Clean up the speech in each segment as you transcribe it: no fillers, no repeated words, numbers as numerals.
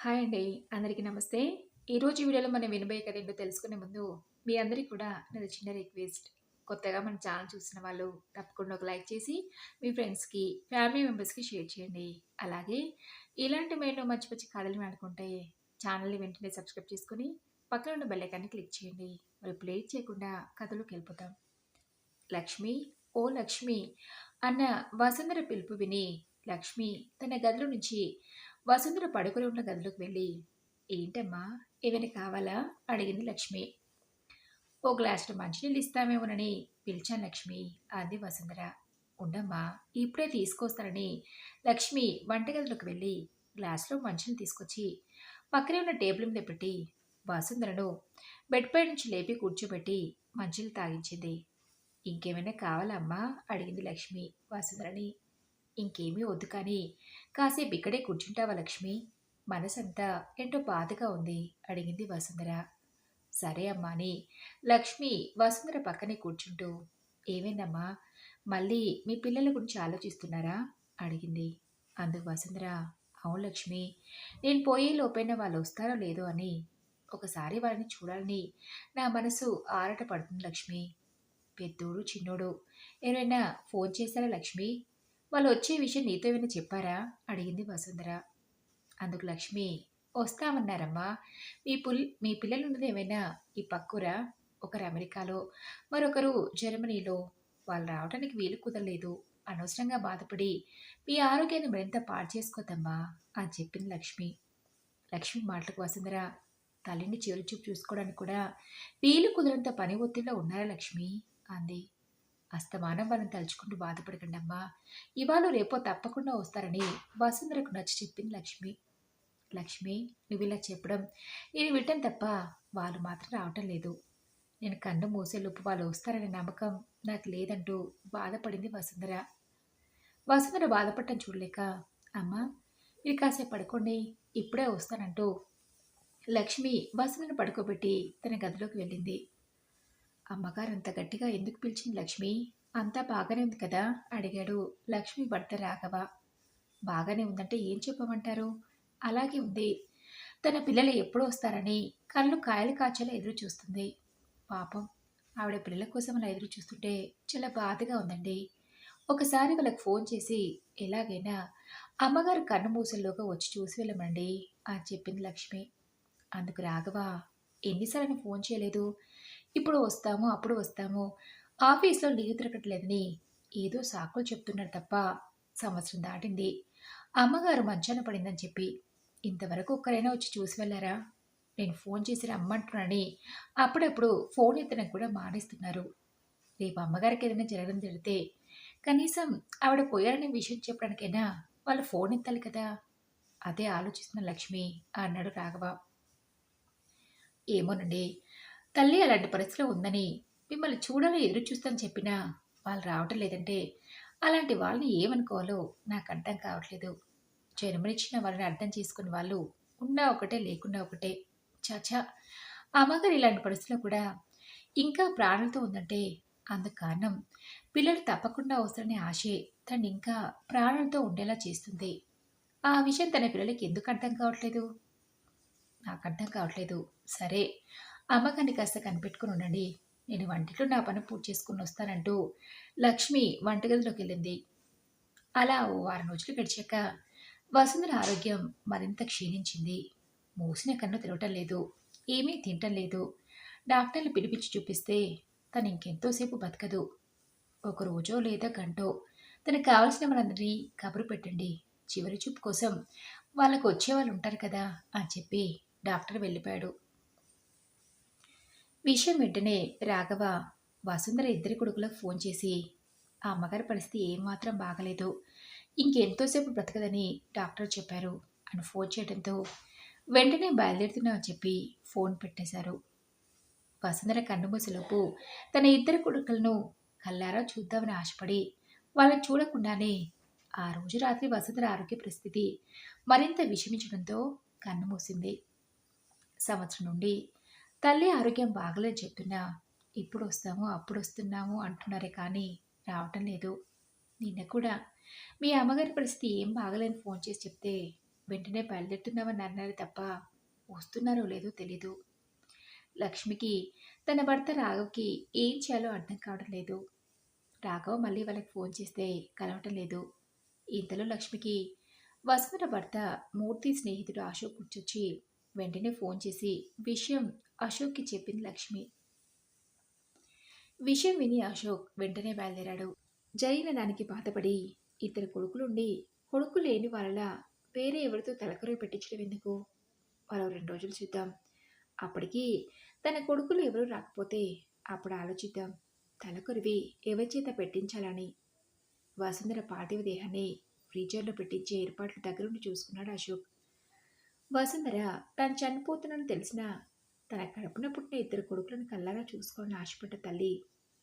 Hi అండి. అందరికీ నమస్తే. ఈరోజు వీడియోలో మనం వినబోయే కథ ఏంటో తెలుసుకునే ముందు, మీ అందరికి కూడా నాది చిన్న రిక్వెస్ట్. కొత్తగా మన ఛానెల్ చూస్తున్న వాళ్ళు తప్పకుండా ఒక లైక్ చేసి, మీ ఫ్రెండ్స్‌కి, ఫ్యామిలీ మెంబర్స్‌కి షేర్ చేయండి. అలాగే ఇలాంటి మరెన్నో మంచి మంచి కథలు వినాలనుకుంటే ఛానెల్‌ని వెంటనే సబ్స్క్రైబ్ చేసుకొని, పక్కన ఉన్న బెల్ ఐకాన్‌ని క్లిక్ చేయండి. మరి ఇప్పుడు లేట్ చేయకుండా కథలోకెళ్ళిపోదాం. లక్ష్మి, ఓ లక్ష్మి అన్న వసుంధర పిలుపు విని లక్ష్మి తన గదిలో నుంచి వసుంధర పడుకొని ఉన్న గదిలోకి వెళ్ళి, ఏంటమ్మా, ఏమైనా కావాలా? అడిగింది లక్ష్మి. ఓ గ్లాసులో మంచినీళ్ళు ఇస్తామేమోనని పిలిచాను లక్ష్మి, అంది వసుంధర. ఉండమ్మా, ఇప్పుడే తీసుకొస్తానని లక్ష్మి వంటగదిలోకి వెళ్ళి గ్లాసులో మంచినీళ్ళు తీసుకొచ్చి పక్కనే ఉన్న టేబుల్ మీద పెట్టి వసుంధరను బెడ్పై నుంచి లేపి కూర్చోబెట్టి మంచినీళ్ళు తాగించింది. ఇంకేమైనా కావాలా అమ్మా? అడిగింది లక్ష్మి వసుంధరని. ఇంకేమీ వద్దు కానీ కాసేపు ఇక్కడే కూర్చుంటావా లక్ష్మి? మనసంతా ఏంటో బాధగా ఉంది, అడిగింది వసుంధర. సరే అమ్మా అని లక్ష్మి వసుంధర పక్కనే కూర్చుంటూ, ఏమైందమ్మా, మళ్ళీ మీ పిల్లల గురించి ఆలోచిస్తున్నారా? అడిగింది. అందుకు వసుంధర, అవును లక్ష్మి, నేను పోయే లోపైన వాళ్ళు వస్తారో లేదో అని ఒకసారి వాళ్ళని చూడాలని నా మనసు ఆరాట పడుతుంది లక్ష్మి. పెద్దోడు చిన్నోడు ఎవరైనా ఫోన్ చేశారా లక్ష్మి? వాళ్ళు వచ్చే విషయం నీతో ఏమైనా చెప్పారా? అడిగింది వసుంధర. అందుకు లక్ష్మి, వస్తామన్నారమ్మా. మీ పిల్లలున్నది ఏమైనా ఈ పక్కూరా? ఒకరు అమెరికాలో, మరొకరు జర్మనీలో. వాళ్ళు రావడానికి వీలు కుదరలేదు. అనవసరంగా బాధపడి మీ ఆరోగ్యాన్ని మరింత పాడు చేసుకోద్దమ్మా అని చెప్పింది లక్ష్మి. లక్ష్మి మాటలకు వసుంధర, తల్లిని చివరిచూపు చూసుకోవడానికి కూడా వీలు కుదిరంత పని ఒత్తిడిలో ఉన్నారా లక్ష్మి? అంది. అస్తమానం వాళ్ళని తలుచుకుంటూ బాధపడకండమ్మా. ఇవాళ రేపో తప్పకుండా వస్తారని వసుంధరకు నచ్చి చెప్పింది లక్ష్మి. లక్ష్మి, నువ్వు ఇలా చెప్పడం నేను వింటాను తప్ప వాళ్ళు మాత్రం రావటం లేదు. నేను కన్ను మూసేలోపు వాళ్ళు వస్తారనే నమ్మకం నాకు లేదంటూ బాధపడింది వసుంధర. వసుంధర బాధపడటం చూడలేక, అమ్మా, మీరు కాసేపు పడుకోండి, ఇప్పుడే వస్తానంటూ లక్ష్మి వసుంధరను పడుకోబెట్టి తన గదిలోకి వెళ్ళింది. అమ్మగారు అంత గట్టిగా ఎందుకు పిలిచింది లక్ష్మి? అంతా బాగానే ఉంది కదా? అడిగాడు లక్ష్మి భర్త రాఘవ. బాగానే ఉందంటే ఏం చెప్పమంటారు? అలాగే ఉంది. తన పిల్లలు ఎప్పుడు వస్తారని కళ్ళు కాయలు కాచేలా ఎదురు చూస్తుంది. పాపం, ఆవిడ పిల్లల కోసం అలా ఎదురు చూస్తుంటే చాలా బాధగా ఉందండి. ఒకసారి వాళ్ళకి ఫోన్ చేసి ఎలాగైనా అమ్మగారు కన్ను మూసల్లోగా వచ్చి చూసి వెళ్ళమండి అని చెప్పింది లక్ష్మి. అందుకు రాఘవ, ఎన్నిసార్లు ఫోన్ చేయలేదు? ఇప్పుడు వస్తాము, అప్పుడు వస్తాము, ఆఫీస్లో లీవ్ దొరకట్లేదని ఏదో సాకులు చెప్తున్నారు తప్ప సంవత్సరం దాటింది. అమ్మగారు మంచాన పడిందని చెప్పి ఇంతవరకు ఒక్కరైనా వచ్చి చూసి వెళ్ళారా? నేను ఫోన్ చేసి రమ్మంటున్నానని అప్పుడప్పుడు ఫోన్ ఎత్తడం కూడా మానేస్తున్నారు. రేపు అమ్మగారికి ఏదైనా జరగడం జరిగితే కనీసం ఆవిడ పోయారనే విషయం చెప్పడానికైనా వాళ్ళు ఫోన్ ఎత్తాలి కదా. అదే ఆలోచిస్తున్న లక్ష్మి అన్నాడు రాఘవ. ఏమోనండి, తల్లి అలాంటి పరిస్థితిలో ఉందని మిమ్మల్ని చూడాలని ఎదురు చూస్తానని చెప్పినా వాళ్ళు రావటం లేదంటే అలాంటి వాళ్ళని ఏమనుకోవాలో నాకు అర్థం కావట్లేదు. జన్మనిచ్చిన వాళ్ళని అర్థం చేసుకుని వాళ్ళు ఉన్నా ఒకటే, లేకున్నా ఒకటే. చాచా, అమ్మగారు ఇలాంటి పరిస్థితిలో కూడా ఇంకా ప్రాణాలతో ఉందంటే అందుకు కారణం పిల్లలు తప్పకుండా అవసరనే ఆశే తను ఇంకా ప్రాణాలతో ఉండేలా చేస్తుంది. ఆ విషయం తన పిల్లలకి ఎందుకు అర్థం కావట్లేదు? నాకు అర్థం కావట్లేదు. సరే, అమ్మగారిని కాస్త కనిపెట్టుకుని ఉండండి. నేను వంటింట్లో నా పని పూర్తి చేసుకుని వస్తానంటూ లక్ష్మి వంటగదిలోకి వెళ్ళింది. అలా ఓ వారం రోజులు గడిచాక వసుంధర ఆరోగ్యం మరింత క్షీణించింది. మూసిన కన్ను తెరవటం లేదు, ఏమీ తినటం లేదు. డాక్టర్లు పిలిపించి చూపిస్తే తను ఇంకెంతోసేపు బతకదు. ఒక రోజో లేదా గంటో తనకు కావలసిన వాళ్ళందరినీ కబురు పెట్టండి. చివరి చూపు కోసం వాళ్ళకు వచ్చేవాళ్ళు ఉంటారు కదా అని చెప్పి డాక్టర్ వెళ్ళిపోయాడు. విషయం వెంటనే రాఘవ వసుంధర ఇద్దరి కొడుకులకు ఫోన్ చేసి, ఆ అమ్మగారి పరిస్థితి ఏమాత్రం బాగలేదు, ఇంకెంతోసేపు బ్రతకదని డాక్టర్ చెప్పారు అని ఫోన్ చేయడంతో వెంటనే బయలుదేరుతున్నామని చెప్పి ఫోన్ పెట్టేశారు. వసుంధర కన్నుమూసేలోపు తన ఇద్దరు కొడుకులను కల్లారా చూద్దామని ఆశపడి వాళ్ళని చూడకుండానే ఆ రోజు రాత్రి వసుంధర ఆరోగ్య పరిస్థితి మరింత విషమించడంతో కన్నుమూసింది. సంవత్సరం నుండి తల్లి ఆరోగ్యం బాగలేదని చెప్తున్నా ఇప్పుడు వస్తాము, అప్పుడు వస్తున్నాము అంటున్నారే కానీ రావటం లేదు. నిన్న కూడా మీ అమ్మగారి పరిస్థితి ఏం బాగలేని ఫోన్ చేసి చెప్తే వెంటనే బయలుదేరుతున్నామని అన్నారు తప్ప వస్తున్నారో లేదో తెలీదు. లక్ష్మికి తన భర్త రాఘవ్‌కి ఏం చేయాలో అర్థం కావడం లేదు. రాఘవ్ మళ్ళీ వాళ్ళకి ఫోన్ చేస్తే కలవటం లేదు. ఇంతలో లక్ష్మికి వసుంధర భర్త మూర్తి స్నేహితుడు అశోక్ గుర్తొచ్చి వెంటనే ఫోన్ చేసి విషయం అశోక్‌కి చెప్పింది లక్ష్మి. విషయం విని అశోక్ వెంటనే బయలుదేరాడు. జరిగిన దానికి బాధపడి ఇద్దరు కొడుకులుండి కొడుకు లేని వాళ్ళ వేరే ఎవరితో తలకరు పెట్టించడం ఎందుకు? మరో 2 రోజులు చూద్దాం. అప్పటికి తన కొడుకులు ఎవరూ రాకపోతే అప్పుడు ఆలోచిద్దాం. తలకొరివి ఎవరి చేత పెట్టించాలని. వసుంధర పార్థివ దేహాన్ని ఫ్రీజర్లో పెట్టించే ఏర్పాట్లు దగ్గరుండి చూసుకున్నాడు అశోక్. వసుంధర తాను చనిపోతున్నానని తెలిసినా తన కడుపున పుట్టిన ఇద్దరు కొడుకులను కల్లారా చూసుకోవాలని ఆశపడ్డ తల్లి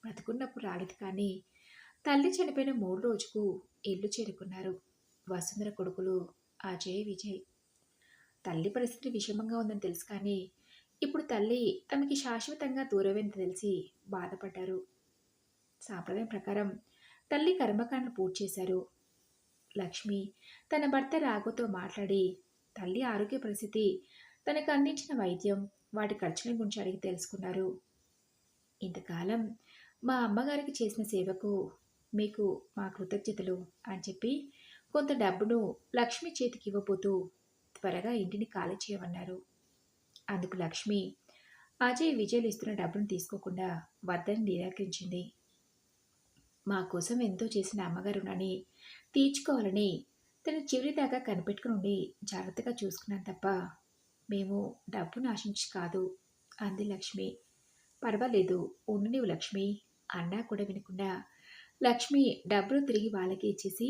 బ్రతుకున్నప్పుడు రాలేదు. కానీ తల్లి చనిపోయిన 3 రోజుకు ఇల్లు చేరుకున్నారు వసుంధర కొడుకులు అజయ్, విజయ్. తల్లి పరిస్థితి విషమంగా ఉందని తెలుసు కానీ ఇప్పుడు తల్లి తమకి శాశ్వతంగా దూరమైంది తెలిసి బాధపడ్డారు. సాంప్రదాయం ప్రకారం తల్లి కర్మకాండలు పూర్తి చేశారు. లక్ష్మి తన భర్త రాఘవ్‌తో మాట్లాడి తల్లి ఆరోగ్య పరిస్థితి, తనకు అందించిన వైద్యం, వాటి ఖర్చుల గురించి అడిగి తెలుసుకున్నారు. ఇంతకాలం మా అమ్మగారికి చేసిన సేవకు మీకు మా కృతజ్ఞతలు అని చెప్పి కొంత డబ్బును లక్ష్మి చేతికి ఇవ్వబోతూ త్వరగా ఇంటిని ఖాళీ చేయమన్నారు. అందుకు లక్ష్మి అజయ్, విజయ్లు ఇస్తున్న డబ్బును తీసుకోకుండా వద్దని నిరాకరించింది. మా కోసం ఎంతో చేసిన అమ్మగారు రుణాన్ని తీర్చుకోవాలని తను చివరిదాకా కనిపెట్టుకుని ఉండి జాగ్రత్తగా చూసుకున్నాను తప్ప మేము డబ్బును ఆశించి కాదు అంది లక్ష్మి. పర్వాలేదు, ఉండు నీవు లక్ష్మి అన్నా కూడా వినకుండా లక్ష్మి డబ్బులు తిరిగి వాళ్ళకి ఇచ్చేసి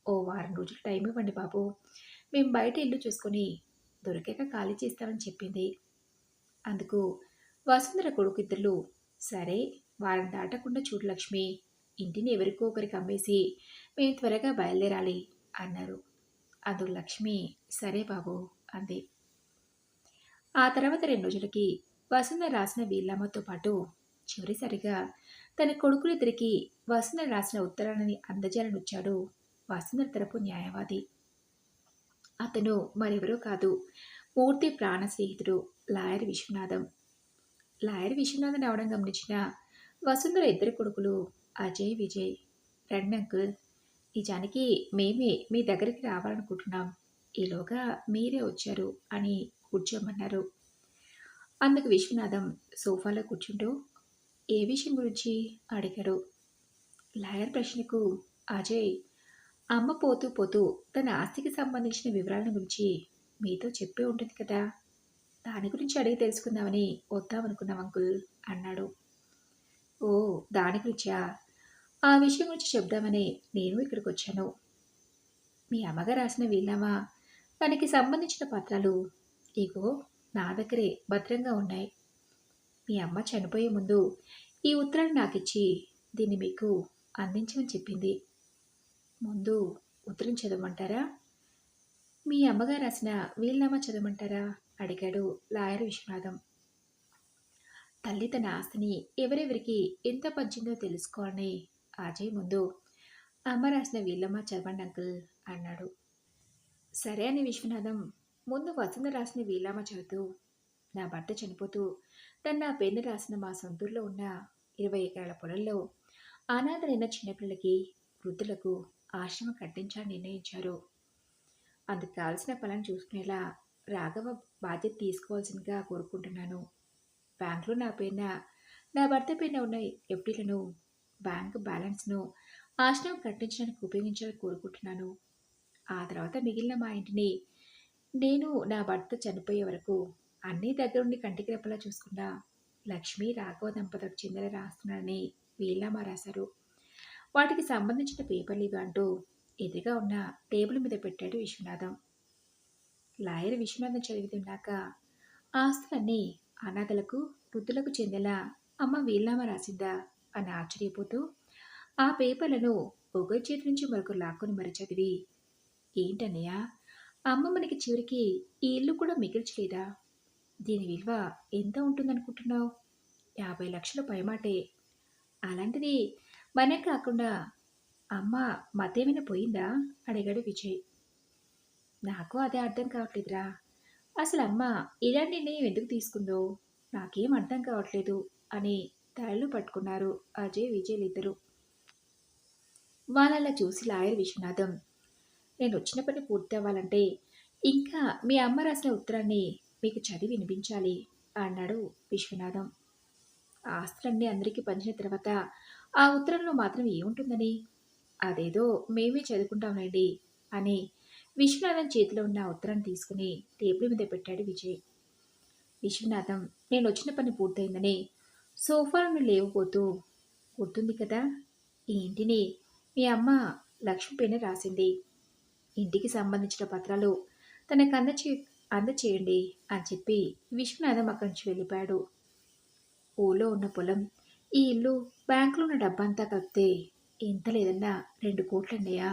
ఓ వారం రోజులు టైం ఇవ్వండి బాబు, మేము బయట ఇల్లు చూసుకొని దొరికాక ఖాళీ చేస్తామని చెప్పింది. అందుకు వసుంధర కొడుకు ఇద్దరు సరే వారం దాటకుండా చూడు లక్ష్మి, ఇంటిని ఎవరికో ఒకరికి అమ్మేసి మేము త్వరగా బయలుదేరాలి అన్నారు. అందుకు లక్ష్మి సరే బాబు అంది. ఆ తర్వాత 2 రోజులకి వసుంధర రాసిన వీళ్ళమ్మతో పాటు చివరిసారిగా తన కొడుకులిద్దరికీ వసుంధర రాసిన ఉత్తరాన్ని అందజేయాలని వచ్చాడు వసుంధర తరపు న్యాయవాది. అతను మరెవరో కాదు, మూర్తి ప్రాణ స్నేహితుడు లాయర్ విశ్వనాథం. లాయర్ విశ్వనాథం రావడం గమనించిన వసుంధర ఇద్దరు కొడుకులు అజయ్, విజయ్, రండి అంకుల్, నిజానికి మేమే మీ దగ్గరికి రావాలనుకుంటున్నాం, ఈలోగా మీరే వచ్చారు అని కూర్చోమన్నారు. అందుకు విశ్వనాథం సోఫాలో కూర్చుంటూ ఏ విషయం గురించి అడిగాడు. లాయర్ ప్రశ్నకు అజయ్ అమ్మ పోతూ పోతూ తన ఆస్తికి సంబంధించిన వివరాలను గురించి మీతో చెప్పే ఉంటుంది కదా, దాని గురించి అడిగి తెలుసుకుందామని వద్దామనుకున్నాం అంకుల్ అన్నాడు. ఓ, దాని గురించా? ఆ విషయం గురించి చెప్దామని నేను ఇక్కడికి వచ్చాను. మీ అమ్మగారు రాసిన వీలునామా, దానికి సంబంధించిన పత్రాలు ఇగో నా దగ్గరే భద్రంగా ఉన్నాయి. మీ అమ్మ చనిపోయే ముందు ఈ ఉత్తరాన్ని నాకిచ్చి దీన్ని మీకు అందించమని చెప్పింది. ముందు ఉత్తరం చదవమంటారా, మీ అమ్మగారు రాసిన వీలునామా చదవమంటారా అడిగాడు లాయర్ విశ్వనాథం. తల్లి తన ఆస్తిని ఎవరెవరికి ఎంత పంచిందో తెలుసుకోవాలని అజయ్ ముందు అమ్మ రాసిన వీళ్ళమ్మ చదవండి అంకుల్ అన్నాడు. సరే అని విశ్వనాథం ముందు వసుంధర రాసిన వీళ్ళమ్మ చదువుతూ నా భర్త చనిపోతూ తను నా పేరున రాసిన మా సొంతూరులో ఉన్న 20 ఎకరాల పొలంలో అనాథలైన చిన్నపిల్లలకి, వృద్ధులకు ఆశ్రమం కట్టించాలని నిర్ణయించారు. అందుకు కావలసిన పనులను చూసుకునేలా రాఘవ బాధ్యత తీసుకోవాల్సిందిగా కోరుకుంటున్నాను. బ్యాంకులో నా పేరున, నా భర్త పేరున ఉన్న ఎఫ్డీలను, బ్యాంకు బ్యాలెన్స్ను ఆశ్రమం కట్టించడానికి ఉపయోగించాలని కోరుకుంటున్నాను. ఆ తర్వాత మిగిలిన మా ఇంటిని నేను నా భర్త చనిపోయే వరకు అన్నీ దగ్గరుండి కంటికి రెప్పలా చూసుకున్నా లక్ష్మీ, రాఘవ దంపతులకు చెందిన రాస్తున్నానని వీళ్ళమ్మ రాశారు. వాటికి సంబంధించిన పేపర్లు ఇవి అంటూ ఎదురుగా ఉన్న టేబుల్ మీద పెట్టాడు విశ్వనాథం. లాయర్ విశ్వనాథం చదివితున్నాక ఆస్తులన్నీ అనాథలకు, వృద్ధులకు చెందేలా అమ్మ వీళ్ళమ్మ రాసిందా అని ఆశ్చర్యపోతూ ఆ పేపర్లను ఒకరి చేతి నుంచి మరొకరు లాక్కొని మరి చదివి ఏంటన్నయ్య, అమ్మ మనకి చివరికి ఈ ఇల్లు కూడా మిగిల్చలేదా? దీని విలువ ఎంత ఉంటుందనుకుంటున్నావు? 50 లక్షల పైమాటే. అలాంటిది మనకు కాకుండా అమ్మ మతేమైనా పోయిందా అడిగాడు విజయ్. నాకు అదే అర్థం కావట్లేదురా. అసలు అమ్మ ఇలాంటి నిర్ణయం ఎందుకు తీసుకుందో నాకేం అర్థం కావట్లేదు అని తలలు పట్టుకున్నారు అజయ్, విజయ్లిద్దరూ. వాళ్ళలా చూసి లాయర్ విశ్వనాథం, నేనొచ్చిన పని పూర్తవ్వాలంటే ఇంకా మీ అమ్మ రాసిన ఉత్తరాన్ని మీకు చదివి వినిపించాలి అన్నాడు విశ్వనాథం. ఆస్తులన్నీ అందరికీ పంచిన తర్వాత ఆ ఉత్తరంలో మాత్రం ఏముంటుందని? అదేదో మేమే చదువుకుంటాంలేండి అని విశ్వనాథం చేతిలో ఉన్న ఆ ఉత్తరాన్ని తీసుకుని టేబుల్ మీద పెట్టాడు విజయ్. విశ్వనాథం నేనొచ్చిన పని పూర్తయిందని సోఫా నుండి లేవబోతూ, గుర్తుంది కదా, ఈ ఇంటిని మీ అమ్మ లక్ష్మి పేరున రాసింది. ఇంటికి సంబంధించిన పత్రాలు తనకు అందచేయండి అని చెప్పి విశ్వనాథం అక్కడి నుంచి వెళ్ళిపోయాడు. ఊళ్ళో ఉన్న పొలం, ఈ ఇల్లు, బ్యాంకులో ఉన్న డబ్బంతా కలిపితే ఎంత లేదన్నా 2 కోట్లన్నయ్యా.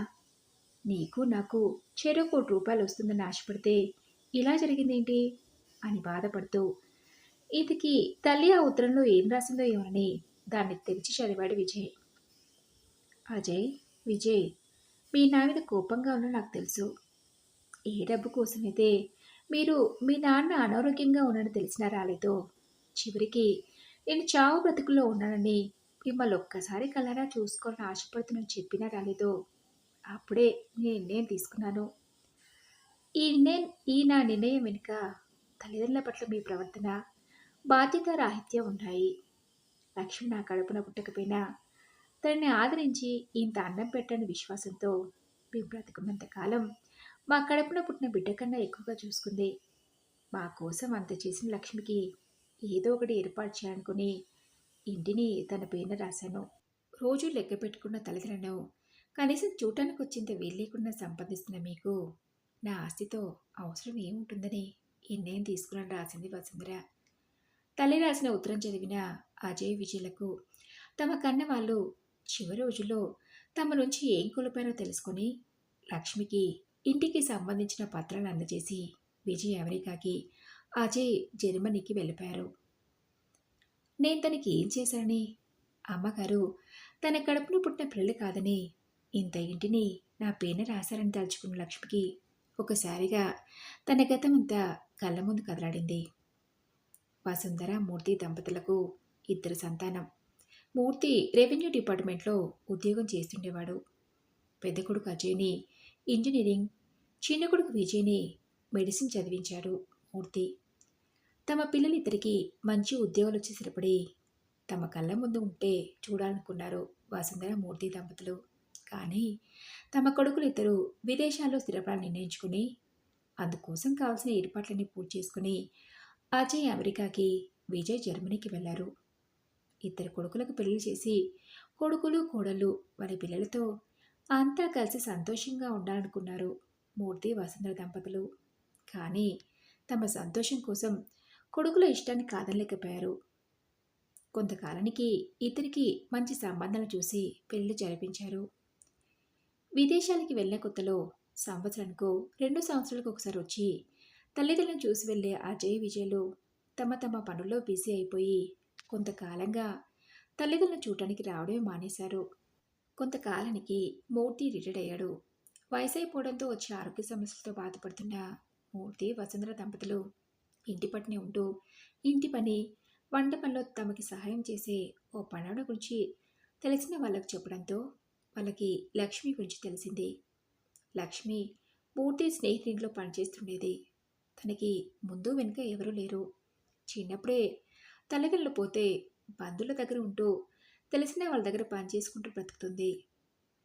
నీకు నాకు చెరో ₹1 వస్తుందని ఆశపడితే ఇలా జరిగిందేంటి అని బాధపడుతూ ఇతకి తల్లి ఆ ఉత్తరంలో ఏం రాసిందో ఏమోనని దాన్ని తెరిచి చదివాడు విజయ్. అజయ్, విజయ్, మీ నా మీద కోపంగా ఉన్నా నాకు తెలుసు. ఏ డబ్బు కోసమైతే మీరు మీ నాన్న అనారోగ్యంగా ఉన్నాడని తెలిసినా రాలేదో, చివరికి నేను చావు బ్రతుకుల్లో ఉన్నానని మిమ్మల్ని ఒక్కసారి కలరా చూసుకోవాలని ఆశపడుతున్నాను చెప్పినా రాలేదో, అప్పుడే నేను నిర్ణయం తీసుకున్నాను. ఈ నా నిర్ణయం వెనుక తల్లిదండ్రుల పట్ల మీ ప్రవర్తన, బాధ్యత రాహిత్యం ఉన్నాయి. లక్ష్మి నా కడుపున పుట్టకపోయినా తనని ఆదరించి ఇంత అన్నం పెట్టని విశ్వాసంతో మేము బ్రతుకున్నంత కాలం మా కడుపున పుట్టిన బిడ్డ కన్నా ఎక్కువగా చూసుకుంది. మా కోసం అంత చేసిన లక్ష్మికి ఏదో ఒకటి ఏర్పాటు చేయాలనుకుని ఇంటిని తన పేరున రాశాను. రోజు లెక్క పెట్టుకున్న తల్లిదండ్రులను కనీసం చూడటానికి వచ్చేంత వీలు లేకుండా సంపాదిస్తున్న మీకు నా ఆస్తితో అవసరం ఏముంటుందని ఈ నిర్ణయం తీసుకుని రాసింది వసుంధర. తల్లి రాసిన ఉత్తరం చదివిన అజయ్, విజయ్లకు తమ కన్న వాళ్ళు చివరి రోజుల్లో తమ నుంచి ఏం కోల్పోయారో తెలుసుకొని లక్ష్మికి ఇంటికి సంబంధించిన పత్రాలు అందజేసి విజయ్ అమెరికాకి, అజయ్ జర్మనీకి వెళ్ళిపోయారు. నేను తనకి ఏం చేశానని, అమ్మగారు తన కడుపున పుట్టిన పిల్లలు కాదని ఇంత ఇంటిని నా పేరున రాశారని తలుచుకున్న లక్ష్మికి ఒకసారిగా తన గతమంతా కళ్ళ ముందు కదలాడింది. వసుంధర, మూర్తి దంపతులకు 2 సంతానం. మూర్తి రెవెన్యూ డిపార్ట్మెంట్లో ఉద్యోగం చేస్తుండేవాడు. పెద్ద కొడుకు అజయ్ని ఇంజనీరింగ్, చిన్న కొడుకు విజయ్ని మెడిసిన్ చదివించాడు మూర్తి. తమ పిల్లలిద్దరికీ మంచి ఉద్యోగాలు వచ్చి స్థిరపడి తమ కళ్ళ ముందు ఉంటే చూడాలనుకున్నారు వసుంధర, మూర్తి దంపతులు. కానీ తమ కొడుకులిద్దరూ విదేశాల్లో స్థిరపడాలని నిర్ణయించుకుని అందుకోసం కావాల్సిన ఏర్పాట్లన్నీ పూర్తి చేసుకుని అజయ్ అమెరికాకి, విజయ్ జర్మనీకి వెళ్లారు. 2 కొడుకులకు పెళ్లి చేసి కొడుకులు, కోడళ్ళు వారి పిల్లలతో అంతా కలిసి సంతోషంగా ఉండాలనుకున్నారు మూర్తి, వసుంధర దంపతులు. కానీ తమ సంతోషం కోసం కొడుకుల ఇష్టాన్ని కాదనలేకపోయారు. కొంతకాలానికి ఇద్దరికి మంచి సంబంధాలు చూసి పెళ్లి జరిపించారు. విదేశాలకి వెళ్ళిన కొత్తలో సంవత్సరానికో 2 సంవత్సరాలకు ఒకసారి వచ్చి తల్లిదండ్రులను చూసి వెళ్ళే అజయ్, విజయ్లు తమ తమ పనుల్లో బిజీ అయిపోయి కొంతకాలంగా తల్లిదండ్రులను చూడటానికి రావడమే మానేశారు. కొంతకాలానికి మూర్తి రిటైర్డ్ అయ్యాడు. వయసు అయిపోవడంతో వచ్చే ఆరోగ్య సమస్యలతో బాధపడుతున్న మూర్తి, వసుంధర దంపతులు ఇంటి పట్టునే ఉంటూ ఇంటి పని, వంట పనిలో తమకి సహాయం చేసే ఓ పనావిడ గురించి తెలిసిన వాళ్ళకు చెప్పడంతో వాళ్ళకి లక్ష్మి గురించి తెలిసింది. లక్ష్మి మూర్తి స్నేహితుడింట్లో పనిచేస్తుండేది. తనకి ముందు వెనుక ఎవరూ లేరు. చిన్నప్పుడే తల్లిదండ్రులు పోతే బంధువుల దగ్గర ఉంటూ తెలిసిన వాళ్ళ దగ్గర పనిచేసుకుంటూ బ్రతుకుతుంది.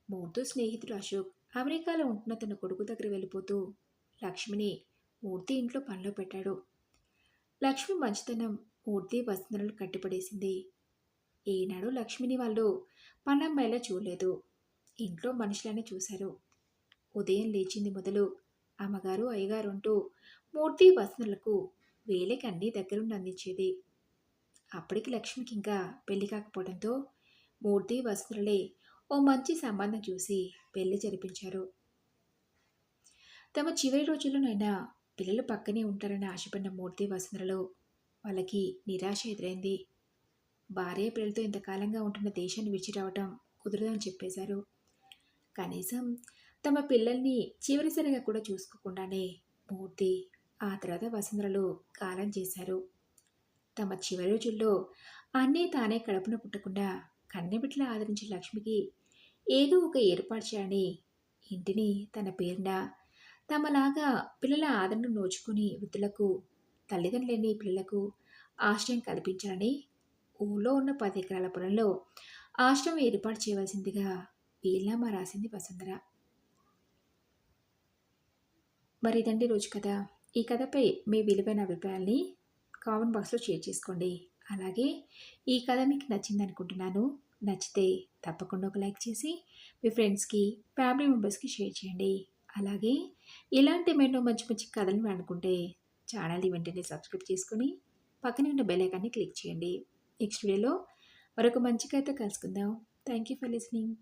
మూర్తి స్నేహితుడు అశోక్ అమెరికాలో ఉంటున్న తన కొడుకు దగ్గర వెళ్ళిపోతూ లక్ష్మిని మూర్తి ఇంట్లో పనిలో పెట్టాడు. లక్ష్మి మంచితనం మూర్తి, వసుంధరలు కట్టిపడేసింది. ఏనాడు లక్ష్మిని వాళ్ళు పనమ్మాయిలా చూడలేదు. ఇంట్లో మనుషులనే చూశారు. ఉదయం లేచింది మొదలు అమ్మగారు, అయ్యగారు అంటూ మూర్తి, వసుంధరలకు వేలకి అన్నీ దగ్గరుండి అందించేది. అప్పటికి లక్ష్మికి ఇంకా పెళ్లి కాకపోవడంతో మూర్తి, వసుంధరలే ఓ మంచి సంబంధం చూసి పెళ్లి జరిపించారు. తమ చివరి రోజుల్లోనైనా పిల్లలు పక్కనే ఉంటారని ఆశపడిన మూర్తి, వసుంధరలో వాళ్ళకి నిరాశ ఎదురైంది. భార్య పిల్లలతో ఇంతకాలంగా ఉంటున్న దేశాన్ని విడిచి రావటం కుదరదని చెప్పేశారు. కనీసం తమ పిల్లల్ని చివరిసరిగా కూడా చూసుకోకుండానే మూర్తి ఆ తర్వాత వసుంధరలు కాలం చేశారు. తమ చివరి రోజుల్లో అన్నీ తానే కడుపున పుట్టకుండా కన్నెబిడ్డలా ఆదరించే లక్ష్మికి ఏదో ఒక ఏర్పాటు చేయాలని ఇంటిని తన పేరున తమలాగా పిల్లల ఆదరణ నోచుకుని వృద్ధులకు, తల్లిదండ్రులు లేని పిల్లలకు ఆశ్రయం కల్పించాలని ఊళ్ళో ఉన్న 10 ఎకరాల పొలంలో ఆశ్రమం ఏర్పాటు చేయవలసిందిగా వీలునామా రాసింది వసుంధర. మరి ఇదండి రోజు కథ. ఈ కథపై మీ విలువైన అభిప్రాయాల్ని కామెంట్ బాక్స్లో షేర్ చేసుకోండి. అలాగే ఈ కథ మీకు నచ్చింది అనుకుంటున్నాను. నచ్చితే తప్పకుండా ఒక లైక్ చేసి మీ ఫ్రెండ్స్కి, ఫ్యామిలీ మెంబర్స్కి షేర్ చేయండి. అలాగే ఇలాంటి మరెన్నో మంచి మంచి కథలను అనుకుంటే ఛానల్ని వెంటనే సబ్స్క్రైబ్ చేసుకొని పక్కనే ఉన్న బెల్ ఐకాన్ని క్లిక్ చేయండి. నెక్స్ట్ వీడియోలో మరొక మంచి కథతో కలుసుకుందాం. Thank you for listening.